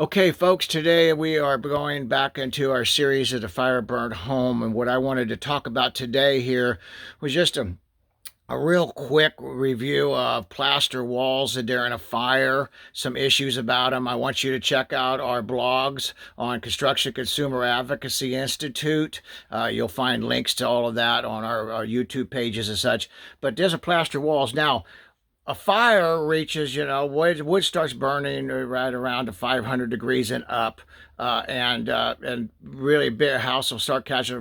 Okay, folks, today we are going back into our series of the fire burned home. And what I wanted to talk about today here was just a real quick review of plaster walls during a fire, some issues about them. I want you to check out our blogs on Construction Consumer Advocacy Institute. You'll find links to all of that on our YouTube pages and such. But there's a plaster walls. Now, a fire reaches, wood starts burning right around to 500 degrees and up, and really big house will start catching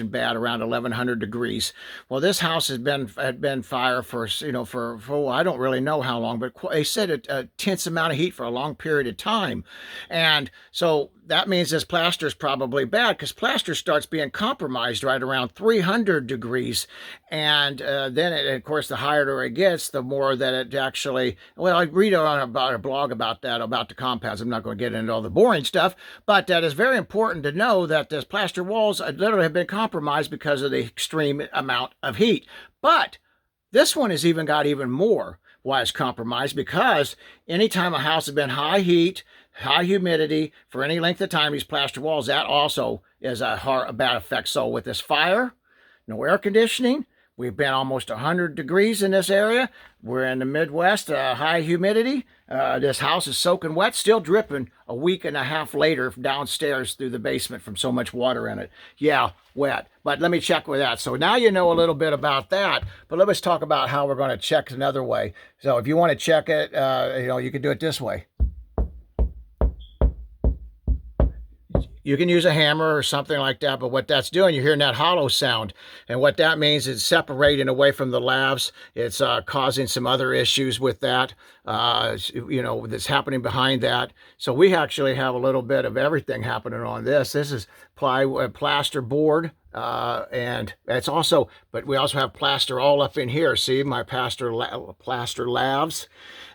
bad around 1100 degrees. Well, this house had been fire for I don't really know how long, but they said a tense amount of heat for a long period of time, and so that means this plaster is probably bad because plaster starts being compromised right around 300 degrees. And then, of course, the higher it gets, the more that it actually, well, I read about a blog about that, about the compounds. I'm not going to get into all the boring stuff, but that is very important to know that this plaster walls literally have been compromised because of the extreme amount of heat. But this one has even got even more why it's compromised, because anytime a house has been high heat, high humidity for any length of time, these plaster walls, that also is a bad effect. So with this fire, no air conditioning, we've been almost 100 degrees in this area. We're in the Midwest, high humidity. This house is soaking wet, still dripping a week and a half later downstairs through the basement from so much water in it. Yeah, wet. But let me check with that. So now you know a little bit about that. But let's talk about how we're going to check another way. So if you want to check it, you can do it this way. You can use a hammer or something like that, but what that's doing, you're hearing that hollow sound. And what that means is separating away from the lavs. It's causing some other issues with that, that's happening behind that. So we actually have a little bit of everything happening on this. This is plaster board. And it's also, but we also have plaster all up in here. See my plaster lavs.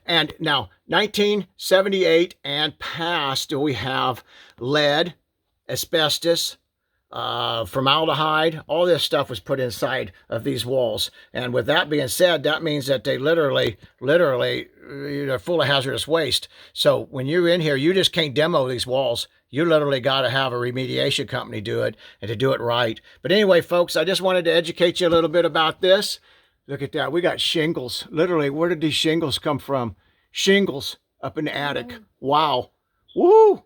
And now 1978 and past, we have lead, asbestos, formaldehyde. All this stuff was put inside of these walls. And with that being said, that means that they literally, they're full of hazardous waste. So when you're in here, you just can't demo these walls. You literally got to have a remediation company do it, and to do it right. But anyway, folks, I just wanted to educate you a little bit about this. Look at that. We got shingles. Literally, where did these shingles come from? Shingles up in the attic. Wow. Woo!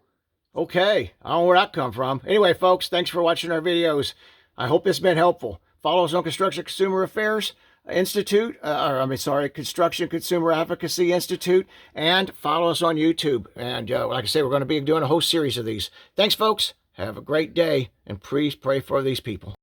Okay, I don't know where that come from. Anyway, folks, thanks for watching our videos. I hope this has been helpful. Follow us on Construction Consumer Affairs Institute, Construction Consumer Advocacy Institute, and follow us on YouTube. And like I say, we're going to be doing a whole series of these. Thanks, folks. Have a great day, and please pray for these people.